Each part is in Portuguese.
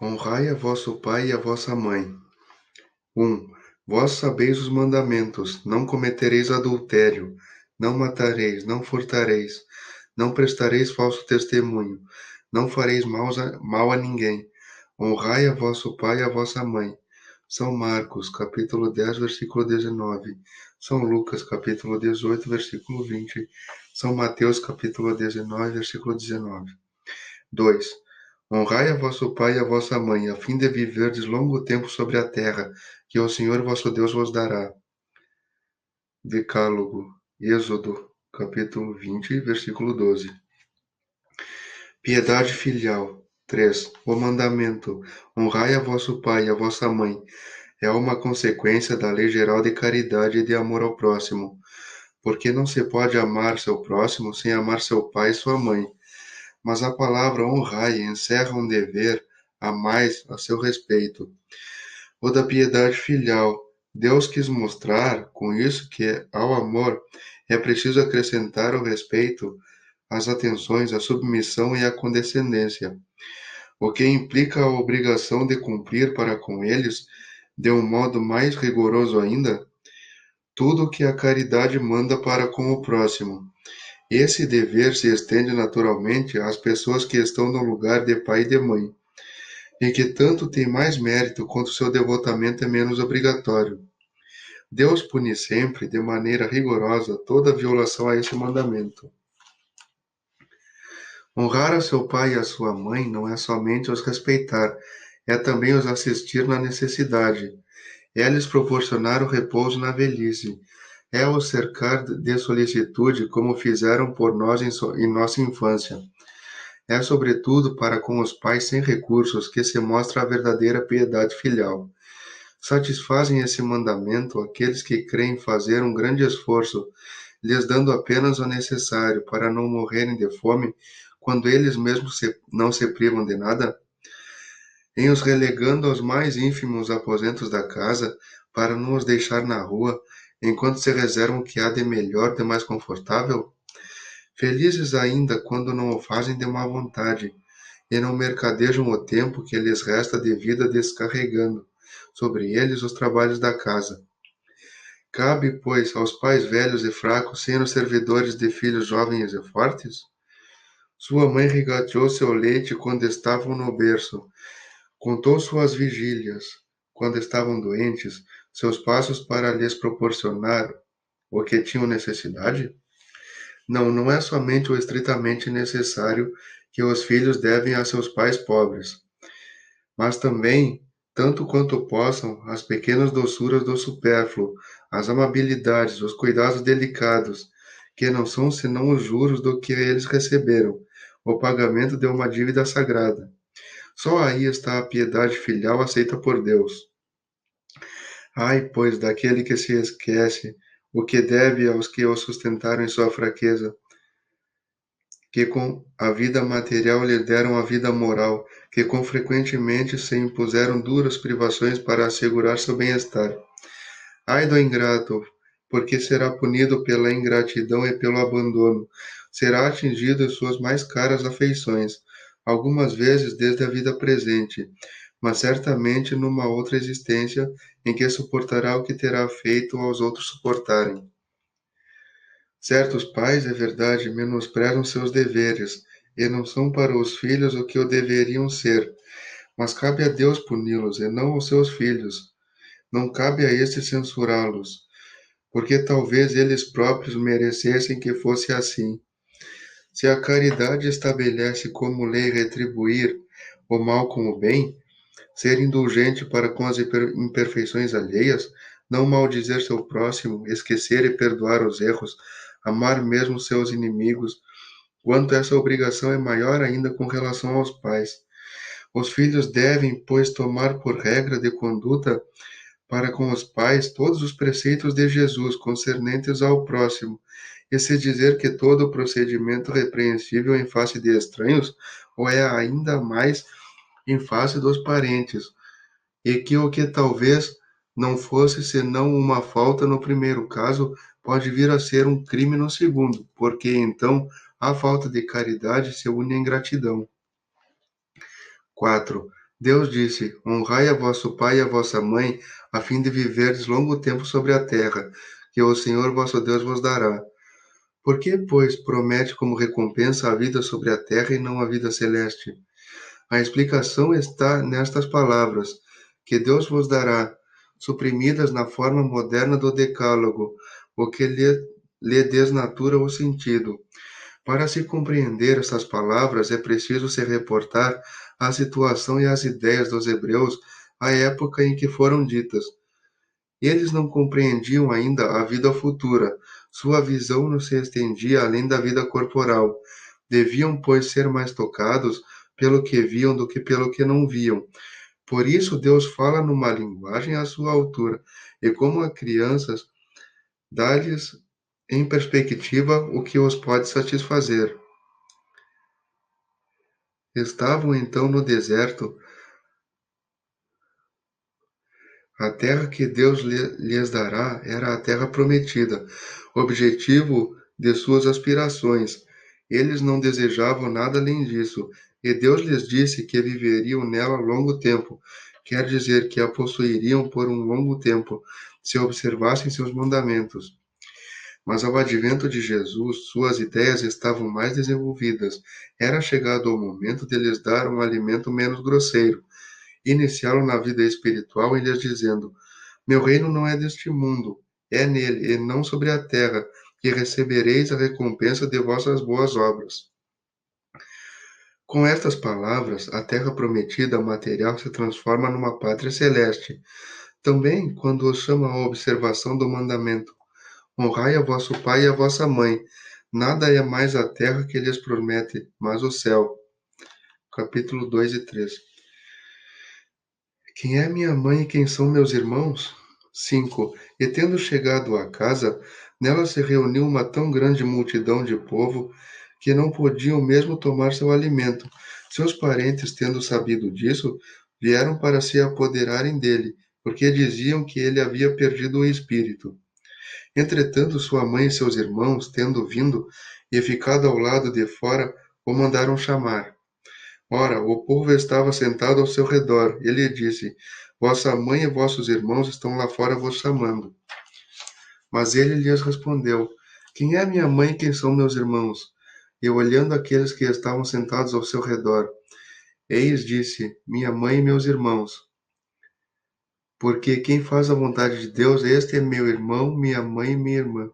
Honrai a vosso pai e a vossa mãe. 1. Vós sabeis os mandamentos: não cometereis adultério, não matareis, não furtareis, não prestareis falso testemunho, não fareis mal a ninguém. Honrai a vosso pai e a vossa mãe. São Marcos, capítulo 10, versículo 19. São Lucas, capítulo 18, versículo 20. São Mateus, capítulo 19, versículo 19. 2. Honrai a vosso pai e a vossa mãe, a fim de viverdes longo tempo sobre a terra, que o Senhor vosso Deus vos dará. Decálogo, Êxodo, capítulo 20, versículo 12. Piedade filial. 3. O mandamento: honrai a vosso pai e a vossa mãe, é uma consequência da lei geral de caridade e de amor ao próximo, porque não se pode amar seu próximo sem amar seu pai e sua mãe. Mas a palavra honrai encerra um dever a mais a seu respeito, o da piedade filial. Deus quis mostrar com isso que ao amor é preciso acrescentar o respeito, as atenções, a submissão e a condescendência, o que implica a obrigação de cumprir para com eles, de um modo mais rigoroso ainda, tudo o que a caridade manda para com o próximo. Esse dever se estende naturalmente às pessoas que estão no lugar de pai e de mãe, e que tanto tem mais mérito quanto seu devotamento é menos obrigatório. Deus pune sempre, de maneira rigorosa, toda violação a esse mandamento. Honrar a seu pai e a sua mãe não é somente os respeitar, é também os assistir na necessidade, é lhes proporcionar o repouso na velhice, é os cercar de solicitude como fizeram por nós em nossa infância. É sobretudo para com os pais sem recursos que se mostra a verdadeira piedade filial. Satisfazem esse mandamento aqueles que creem fazer um grande esforço, lhes dando apenas o necessário para não morrerem de fome, quando eles mesmos não se privam de nada, em os relegando aos mais ínfimos aposentos da casa, para não os deixar na rua, enquanto se reservam o que há de melhor, de mais confortável? Felizes ainda quando não o fazem de má vontade, e não mercadejam o tempo que lhes resta de vida descarregando sobre eles os trabalhos da casa. Cabe, pois, aos pais velhos e fracos ser os servidores de filhos jovens e fortes? Sua mãe regateou seu leite quando estavam no berço, contou suas vigílias quando estavam doentes, seus passos para lhes proporcionar o que tinham necessidade? Não, não é somente o estritamente necessário que os filhos devem a seus pais pobres, mas também, tanto quanto possam, as pequenas doçuras do supérfluo, as amabilidades, os cuidados delicados, que não são senão os juros do que eles receberam, o pagamento de uma dívida sagrada. Só aí está a piedade filial aceita por Deus. Ai, pois, daquele que se esquece o que deve aos que o sustentaram em sua fraqueza, que com a vida material lhe deram a vida moral, que com frequentemente se impuseram duras privações para assegurar seu bem-estar. Ai do ingrato, porque será punido pela ingratidão e pelo abandono, será atingido em suas mais caras afeições, algumas vezes desde a vida presente, mas certamente numa outra existência em que suportará o que terá feito aos outros suportarem. Certos pais, é verdade, menosprezam seus deveres e não são para os filhos o que o deveriam ser, mas cabe a Deus puni-los e não aos seus filhos. Não cabe a estes censurá-los, porque talvez eles próprios merecessem que fosse assim. Se a caridade estabelece como lei retribuir o mal com o bem, ser indulgente para com as imperfeições alheias, não maldizer seu próximo, esquecer e perdoar os erros, amar mesmo seus inimigos, quanto essa obrigação é maior ainda com relação aos pais. Os filhos devem, pois, tomar por regra de conduta para com os pais todos os preceitos de Jesus concernentes ao próximo, e se dizer que todo procedimento repreensível em face de estranhos, ou é ainda mais em face dos parentes, e que o que talvez não fosse senão uma falta no primeiro caso, pode vir a ser um crime no segundo, porque então a falta de caridade se une à ingratidão. 4. Deus disse: Honrai a vosso pai e a vossa mãe, a fim de viverdes longo tempo sobre a terra, que o Senhor vosso Deus vos dará. Por que, pois, promete como recompensa a vida sobre a terra e não a vida celeste? A explicação está nestas palavras, que Deus vos dará, suprimidas na forma moderna do decálogo, o que lhe desnatura o sentido. Para se compreender essas palavras, é preciso se reportar à situação e às ideias dos hebreus à época em que foram ditas. Eles não compreendiam ainda a vida futura. Sua visão não se estendia além da vida corporal. Deviam, pois, ser mais tocados pelo que viam do que pelo que não viam. Por isso, Deus fala numa linguagem à sua altura, e como a crianças, dá-lhes em perspectiva o que os pode satisfazer. Estavam então no deserto. A terra que Deus lhes dará era a terra prometida, objetivo de suas aspirações. Eles não desejavam nada além disso, e Deus lhes disse que viveriam nela longo tempo, quer dizer que a possuiriam por um longo tempo, se observassem seus mandamentos. Mas ao advento de Jesus, suas ideias estavam mais desenvolvidas. Era chegado o momento de lhes dar um alimento menos grosseiro. Iniciaram na vida espiritual em lhes dizendo: Meu reino não é deste mundo, é nele, e não sobre a terra, que recebereis a recompensa de vossas boas obras. Com estas palavras, a terra prometida material se transforma numa pátria celeste. Também, quando os chama à observação do mandamento: Honrai a vosso pai e a vossa mãe. Nada é mais a terra que lhes promete, mas o céu. Capítulo 2 e 3. Quem é minha mãe e quem são meus irmãos? 5. E tendo chegado à casa, nela se reuniu uma tão grande multidão de povo que não podiam mesmo tomar seu alimento. Seus parentes, tendo sabido disso, vieram para se apoderarem dele, porque diziam que ele havia perdido o espírito. Entretanto, sua mãe e seus irmãos, tendo vindo e ficado ao lado de fora, o mandaram chamar. Ora, o povo estava sentado ao seu redor. Ele disse: Vossa mãe e vossos irmãos estão lá fora vos chamando. Mas ele lhes respondeu: Quem é minha mãe e quem são meus irmãos? E olhando aqueles que estavam sentados ao seu redor, eis disse: Minha mãe e meus irmãos. Porque quem faz a vontade de Deus, este é meu irmão, minha mãe e minha irmã.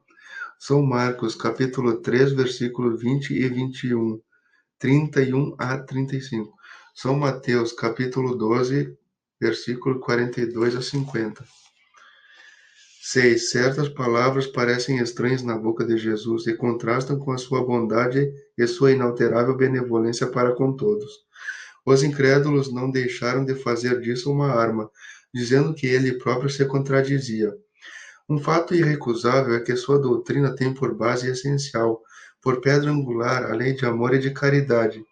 São Marcos, capítulo 3, versículo 20 e 21. 31 a 35. São Mateus, capítulo 12, versículo 42 a 50. 6. Certas palavras parecem estranhas na boca de Jesus e contrastam com a sua bondade e sua inalterável benevolência para com todos. Os incrédulos não deixaram de fazer disso uma arma, dizendo que ele próprio se contradizia. Um fato irrecusável é que sua doutrina tem por base essencial, por pedra angular, a lei de amor e de caridade.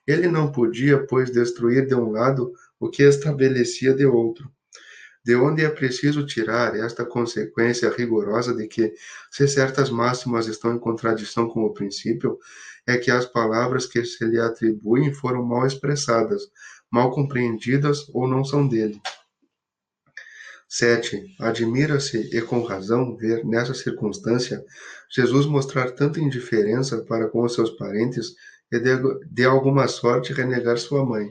Ele não podia, pois, destruir de um lado o que estabelecia de outro. De onde é preciso tirar esta consequência rigorosa de que, se certas máximas estão em contradição com o princípio, é que as palavras que se lhe atribuem foram mal expressadas, mal compreendidas ou não são dele. 7. Admira-se, e com razão, ver nessa circunstância Jesus mostrar tanta indiferença para com os seus parentes e de alguma sorte renegar sua mãe.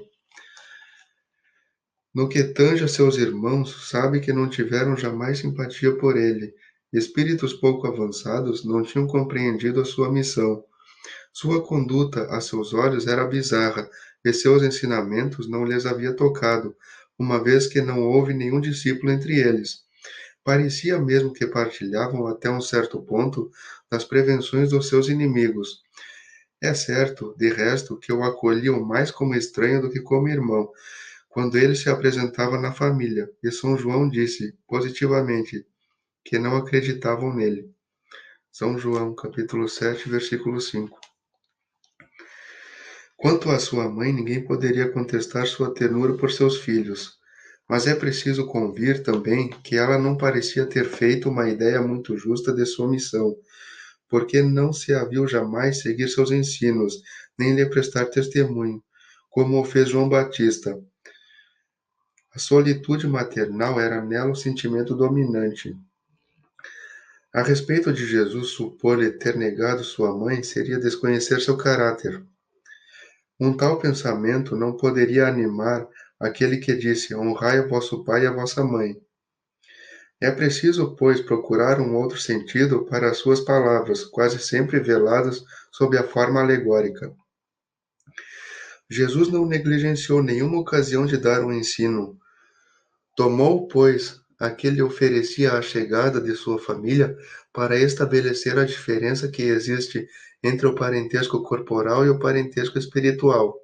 No que tange a seus irmãos, sabe que não tiveram jamais simpatia por ele. Espíritos pouco avançados não tinham compreendido a sua missão. Sua conduta, a seus olhos, era bizarra, e seus ensinamentos não lhes havia tocado, uma vez que não houve nenhum discípulo entre eles. Parecia mesmo que partilhavam até um certo ponto das prevenções dos seus inimigos. É certo, de resto, que o acolhiam mais como estranho do que como irmão, quando ele se apresentava na família, e São João disse, positivamente, que não acreditavam nele. São João, capítulo 7, versículo 5. Quanto à sua mãe, ninguém poderia contestar sua ternura por seus filhos, mas é preciso convir também que ela não parecia ter feito uma ideia muito justa de sua missão, porque não se a viu jamais seguir seus ensinos, nem lhe prestar testemunho, como o fez João Batista. A solitude maternal era nela o sentimento dominante. A respeito de Jesus, supor-lhe ter negado sua mãe seria desconhecer seu caráter. Um tal pensamento não poderia animar aquele que disse: honrai a vosso pai e a vossa mãe. É preciso, pois, procurar um outro sentido para as suas palavras, quase sempre veladas sob a forma alegórica. Jesus não negligenciou nenhuma ocasião de dar um ensino. Tomou, pois, a que lhe oferecia a chegada de sua família para estabelecer a diferença que existe entre o parentesco corporal e o parentesco espiritual.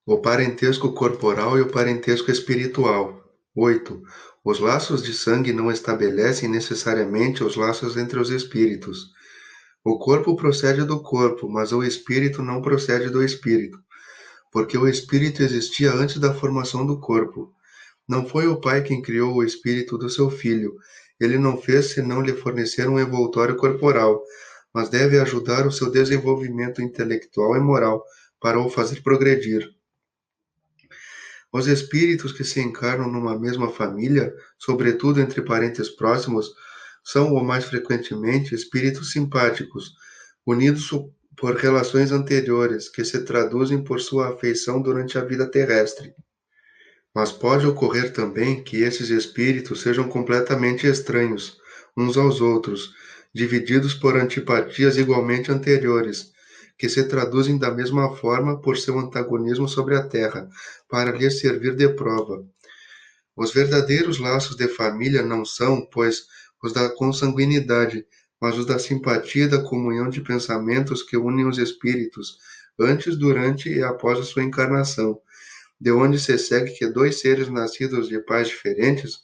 O parentesco corporal e o parentesco espiritual. 8. Os laços de sangue não estabelecem necessariamente os laços entre os espíritos. O corpo procede do corpo, mas o espírito não procede do espírito, porque o espírito existia antes da formação do corpo. Não foi o pai quem criou o espírito do seu filho. Ele não fez senão lhe fornecer um envoltório corporal, mas deve ajudar o seu desenvolvimento intelectual e moral para o fazer progredir. Os espíritos que se encarnam numa mesma família, sobretudo entre parentes próximos, são ou mais frequentemente espíritos simpáticos, unidos por relações anteriores, que se traduzem por sua afeição durante a vida terrestre. Mas pode ocorrer também que esses espíritos sejam completamente estranhos uns aos outros, divididos por antipatias igualmente anteriores, que se traduzem da mesma forma por seu antagonismo sobre a terra, para lhes servir de prova. Os verdadeiros laços de família não são, pois, os da consanguinidade, mas os da simpatia e da comunhão de pensamentos que unem os espíritos, antes, durante e após a sua encarnação, de onde se segue que dois seres nascidos de pais diferentes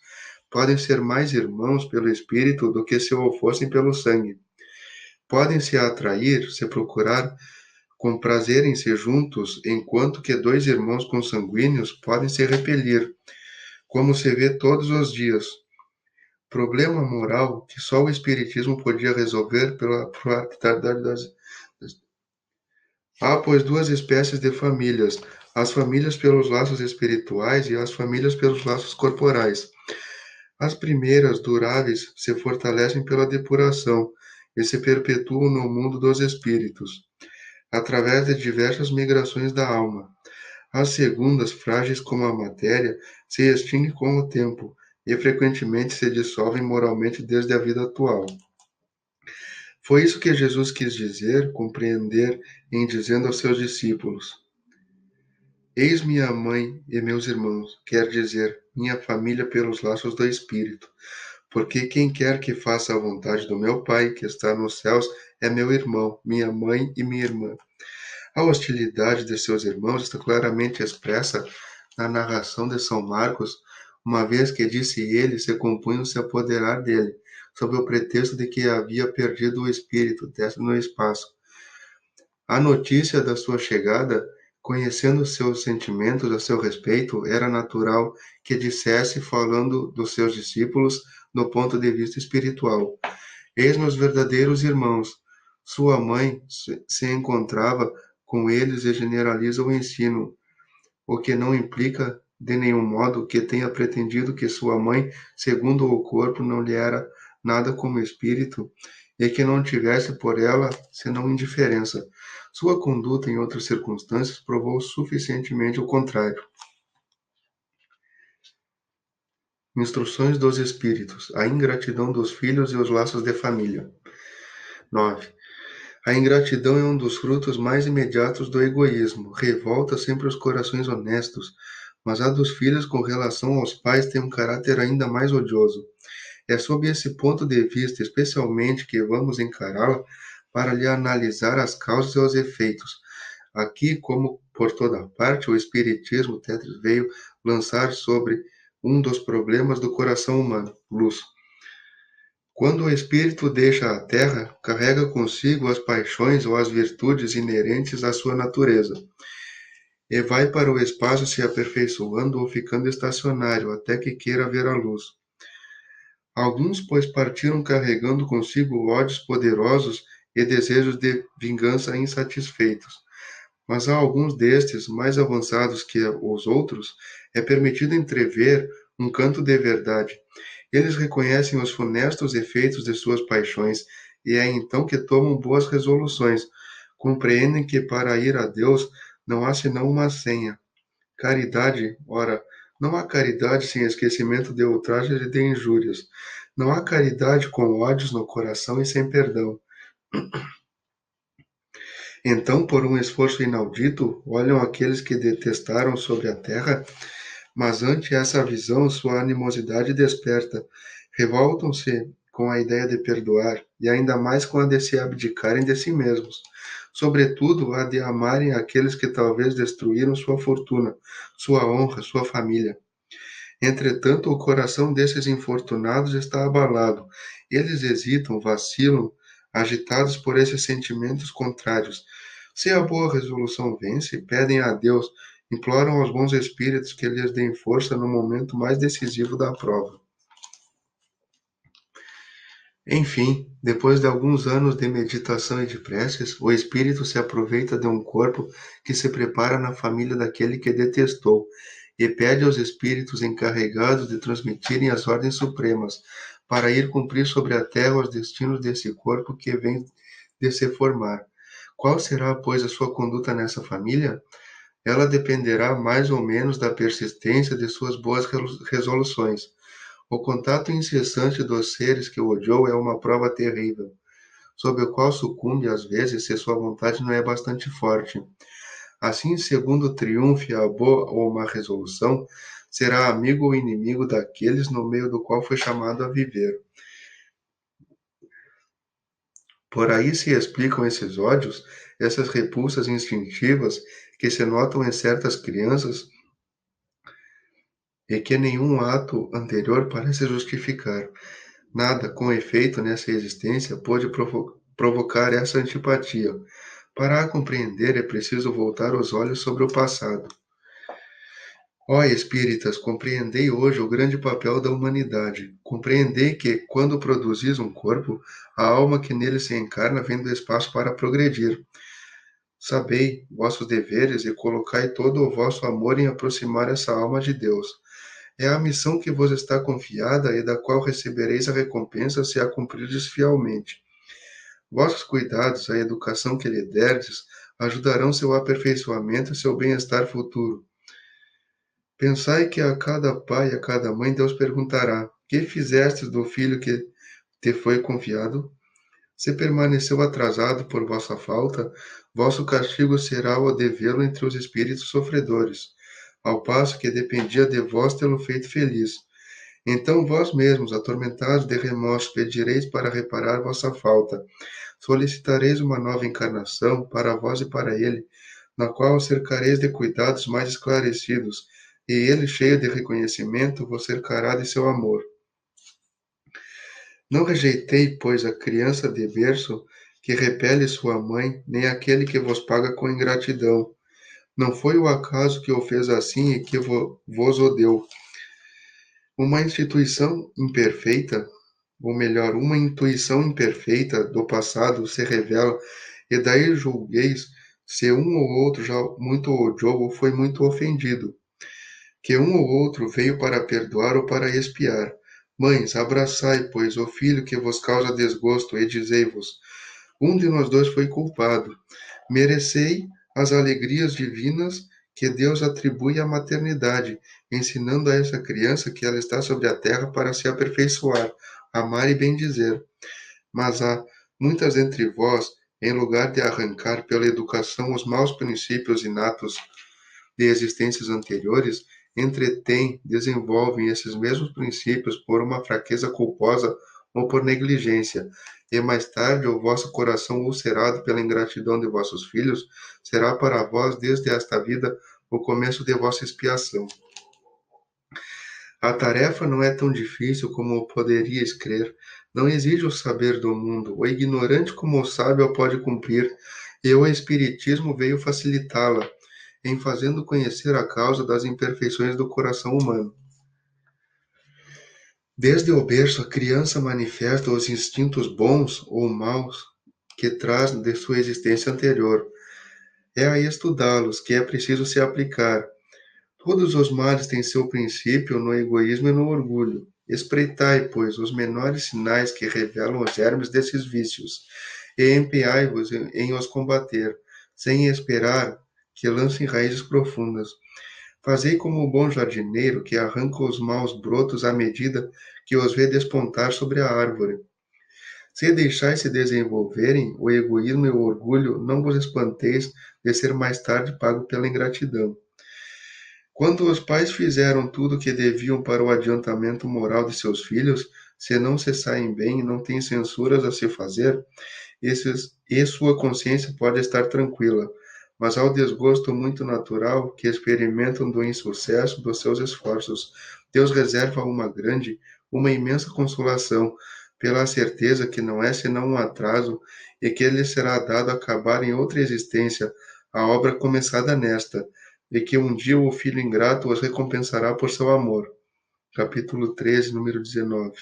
podem ser mais irmãos pelo espírito do que se o fossem pelo sangue. Podem se atrair, se procurar, comprazerem-se juntos, enquanto que dois irmãos consanguíneos podem se repelir, como se vê todos os dias. Problema moral que só o Espiritismo podia resolver pela praticidade das. Há, pois, duas espécies de famílias: as famílias pelos laços espirituais e as famílias pelos laços corporais. As primeiras, duráveis, se fortalecem pela depuração e se perpetuam no mundo dos espíritos, através de diversas migrações da alma. As segundas, frágeis como a matéria, se extinguem com o tempo e frequentemente se dissolvem moralmente desde a vida atual. Foi isso que Jesus quis dizer, compreender, em dizendo aos seus discípulos: eis minha mãe e meus irmãos, quer dizer, minha família pelos laços do Espírito. Porque quem quer que faça a vontade do meu Pai, que está nos céus, é meu irmão, minha mãe e minha irmã. A hostilidade de seus irmãos está claramente expressa na narração de São Marcos, uma vez que disse ele se compunham se apoderar dele, sob o pretexto de que havia perdido o espírito, desce no espaço. A notícia da sua chegada, conhecendo seus sentimentos a seu respeito, era natural que dissesse, falando dos seus discípulos do ponto de vista espiritual: eis-nos verdadeiros irmãos. Sua mãe se encontrava com eles e generaliza o ensino, o que não implica de nenhum modo que tenha pretendido que sua mãe, segundo o corpo, não lhe era nada como espírito e que não tivesse por ela senão indiferença. Sua conduta em outras circunstâncias provou suficientemente o contrário. Instruções dos Espíritos, a ingratidão dos filhos e os laços de família. 9. A ingratidão é um dos frutos mais imediatos do egoísmo. Revolta sempre os corações honestos, mas a dos filhos com relação aos pais tem um caráter ainda mais odioso. É sob esse ponto de vista, especialmente, que vamos encará-la para lhe analisar as causas e os efeitos. Aqui, como por toda parte, o Espiritismo Tetris veio lançar sobre um dos problemas do coração humano, luz. Quando o espírito deixa a terra, carrega consigo as paixões ou as virtudes inerentes à sua natureza, e vai para o espaço se aperfeiçoando ou ficando estacionário, até que queira ver a luz. Alguns, pois, partiram carregando consigo ódios poderosos e desejos de vingança insatisfeitos. Mas a alguns destes, mais avançados que os outros, é permitido entrever um canto de verdade. Eles reconhecem os funestos efeitos de suas paixões e é então que tomam boas resoluções. Compreendem que para ir a Deus não há senão uma senha. Caridade, ora, não há caridade sem esquecimento de ultrajes e de injúrias. Não há caridade com ódios no coração e sem perdão. Então, por um esforço inaudito, olham aqueles que detestaram sobre a terra, mas ante essa visão sua animosidade desperta. Revoltam-se com a ideia de perdoar, e ainda mais com a de se abdicarem de si mesmos. Sobretudo, a de amarem aqueles que talvez destruíram sua fortuna, sua honra, sua família. Entretanto, o coração desses infortunados está abalado. Eles hesitam, vacilam, agitados por esses sentimentos contrários. Se a boa resolução vence, pedem a Deus, imploram aos bons espíritos que lhes deem força no momento mais decisivo da prova. Enfim, depois de alguns anos de meditação e de preces, o espírito se aproveita de um corpo que se prepara na família daquele que detestou e pede aos espíritos encarregados de transmitirem as ordens supremas para ir cumprir sobre a terra os destinos desse corpo que vem de se formar. Qual será, pois, a sua conduta nessa família? Ela dependerá mais ou menos da persistência de suas boas resoluções. O contato incessante dos seres que o odiou é uma prova terrível, sob o qual sucumbe às vezes se sua vontade não é bastante forte. Assim, segundo triunfe a boa ou má resolução, será amigo ou inimigo daqueles no meio do qual foi chamado a viver. Por aí se explicam esses ódios, essas repulsas instintivas que se notam em certas crianças e que nenhum ato anterior parece justificar. Nada, com efeito, nessa existência pôde provocar essa antipatia. Para a compreender, é preciso voltar os olhos sobre o passado. Ó espíritas, compreendei hoje o grande papel da humanidade. Compreendei que, quando produzis um corpo, a alma que nele se encarna vem do espaço para progredir. Sabei vossos deveres e colocai todo o vosso amor em aproximar essa alma de Deus. É a missão que vos está confiada e da qual recebereis a recompensa se a cumprirdes fielmente. Vossos cuidados, a educação que lhe derdes, ajudarão seu aperfeiçoamento e seu bem-estar futuro. Pensai que a cada pai e a cada mãe Deus perguntará: que fizestes do filho que te foi confiado? Se permaneceu atrasado por vossa falta, vosso castigo será o de vê-lo entre os espíritos sofredores, ao passo que dependia de vós tê-lo feito feliz. Então vós mesmos, atormentados de remorso, pedireis para reparar vossa falta. Solicitareis uma nova encarnação para vós e para ele, na qual o cercareis de cuidados mais esclarecidos, e ele, cheio de reconhecimento, vos cercará de seu amor. Não rejeitei, pois, a criança de berço que repele sua mãe, nem aquele que vos paga com ingratidão. Não foi o acaso que o fez assim e que vos o deu. Uma instituição imperfeita, ou melhor, uma intuição imperfeita do passado se revela, e daí julgueis se um ou outro já muito odiou ou foi muito ofendido, que um ou outro veio para perdoar ou para expiar. Mães, abraçai, pois, o filho que vos causa desgosto, e dizei-vos: um de nós dois foi culpado. Merecei as alegrias divinas que Deus atribui à maternidade, ensinando a essa criança que ela está sobre a terra para se aperfeiçoar, amar e bendizer. Mas há muitas entre vós, em lugar de arrancar pela educação os maus princípios inatos de existências anteriores, entretêm, desenvolvem esses mesmos princípios por uma fraqueza culposa ou por negligência, e mais tarde o vosso coração ulcerado pela ingratidão de vossos filhos será para vós desde esta vida o começo de vossa expiação. A tarefa não é tão difícil como poderíeis crer. Não exige o saber do mundo. O ignorante como o sábio a pode cumprir, e o Espiritismo veio facilitá-la, em fazendo conhecer a causa das imperfeições do coração humano. Desde o berço, a criança manifesta os instintos bons ou maus que traz de sua existência anterior. É a estudá-los que é preciso se aplicar. Todos os males têm seu princípio no egoísmo e no orgulho. Espreitai, pois, os menores sinais que revelam os germes desses vícios, e empenhai-vos em os combater, sem esperar que lancem raízes profundas. Fazei como o bom jardineiro que arranca os maus brotos à medida que os vê despontar sobre a árvore. Se deixais se desenvolverem, o egoísmo e o orgulho, não vos espanteis de ser mais tarde pago pela ingratidão. Quando os pais fizeram tudo o que deviam para o adiantamento moral de seus filhos, se não se saem bem e não têm censuras a se fazer, e sua consciência pode estar tranquila, mas ao desgosto muito natural que experimentam do insucesso dos seus esforços, Deus reserva uma imensa consolação, pela certeza que não é senão um atraso e que lhe será dado acabar em outra existência a obra começada nesta, e que um dia o Filho ingrato os recompensará por seu amor. Capítulo 13, número 19.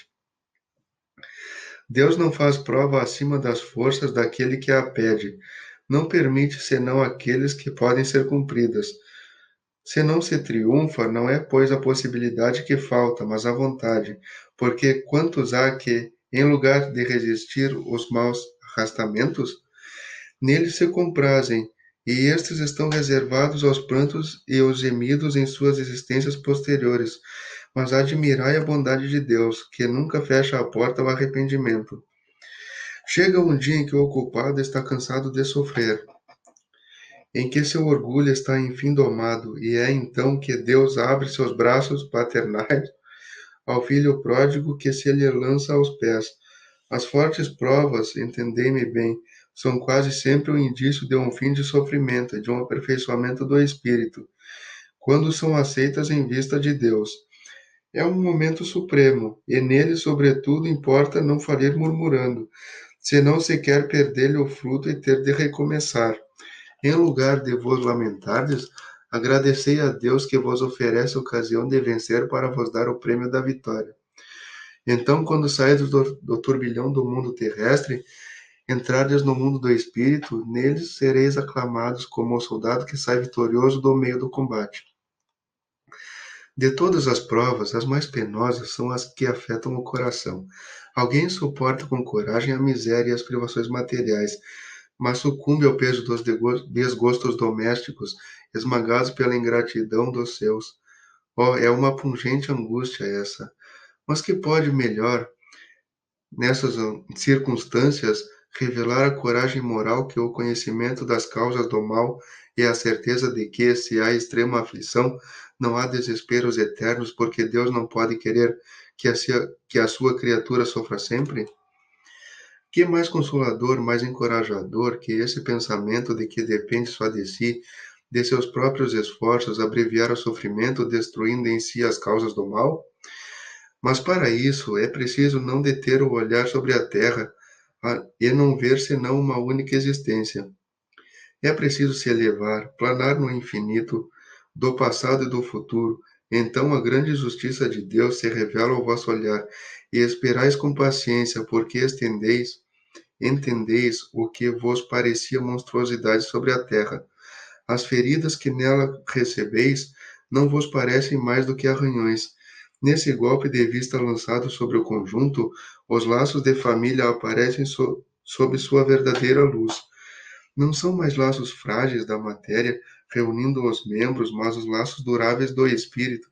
Deus não faz prova acima das forças daquele que a pede. Não permite senão aqueles que podem ser cumpridas. Se não se triunfa, não é, pois, a possibilidade que falta, mas a vontade. Porque quantos há que, em lugar de resistir os maus arrastamentos, neles se comprazem, e estes estão reservados aos prantos e aos gemidos em suas existências posteriores. Mas admirai a bondade de Deus, que nunca fecha a porta ao arrependimento. Chega um dia em que o culpado está cansado de sofrer, em que seu orgulho está enfim domado, e é então que Deus abre seus braços paternais ao filho pródigo que se lhe lança aos pés. As fortes provas, entendei-me bem, são quase sempre o indício de um fim de sofrimento e de um aperfeiçoamento do espírito, quando são aceitas em vista de Deus. É um momento supremo, e nele, sobretudo, importa não falir murmurando, senão se quer perder-lhe o fruto e ter de recomeçar. Em lugar de vos lamentardes, agradecei a Deus que vos oferece a ocasião de vencer para vos dar o prêmio da vitória. Então, quando saídes do turbilhão do mundo terrestre, entrardes no mundo do espírito, neles sereis aclamados como o soldado que sai vitorioso do meio do combate. De todas as provas, as mais penosas são as que afetam o coração. Alguém suporta com coragem a miséria e as privações materiais, mas sucumbe ao peso dos desgostos domésticos, esmagados pela ingratidão dos seus. Oh, é uma pungente angústia essa. Mas que pode melhor, nessas circunstâncias, revelar a coragem moral que o conhecimento das causas do mal e a certeza de que, se há extrema aflição, não há desesperos eternos, porque Deus não pode querer que a sua criatura sofra sempre? Que mais consolador, mais encorajador que esse pensamento de que depende só de si, de seus próprios esforços, abreviar o sofrimento, destruindo em si as causas do mal? Mas para isso é preciso não deter o olhar sobre a terra e não ver senão uma única existência. É preciso se elevar, planar no infinito, do passado e do futuro. Então a grande justiça de Deus se revela ao vosso olhar, e esperais com paciência, porque entendeis o que vos parecia monstruosidade sobre a terra. As feridas que nela recebeis não vos parecem mais do que arranhões. Nesse golpe de vista lançado sobre o conjunto, os laços de família aparecem sob sua verdadeira luz. Não são mais laços frágeis da matéria, reunindo os membros, mas os laços duráveis do espírito,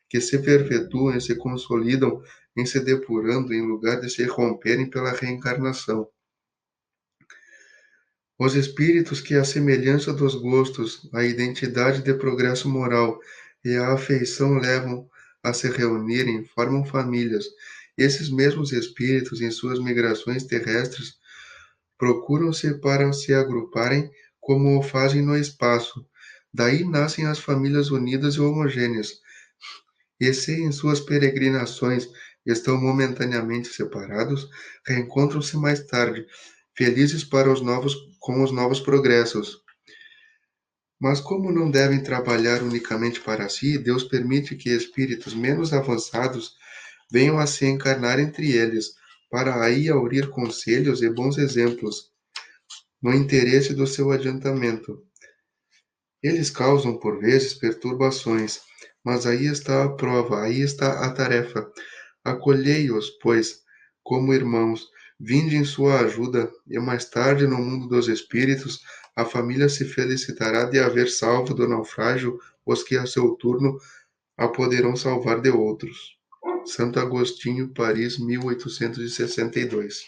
que se perpetuam e se consolidam em se depurando, em lugar de se romperem pela reencarnação. Os espíritos que, à semelhança dos gostos, a identidade de progresso moral e a afeição levam a se reunirem, formam famílias. Esses mesmos espíritos, em suas migrações terrestres, procuram-se para se agruparem como o fazem no espaço. Daí nascem as famílias unidas e homogêneas. E se em suas peregrinações estão momentaneamente separados, reencontram-se mais tarde, felizes com os novos progressos. Mas como não devem trabalhar unicamente para si, Deus permite que espíritos menos avançados venham a se encarnar entre eles, para aí aurir conselhos e bons exemplos, no interesse do seu adiantamento. Eles causam, por vezes, perturbações, mas aí está a prova, aí está a tarefa. Acolhei-os, pois, como irmãos, vinde em sua ajuda, e mais tarde, no mundo dos espíritos, a família se felicitará de haver salvo do naufrágio os que, a seu turno, a poderão salvar de outros. Santo Agostinho, Paris, 1862.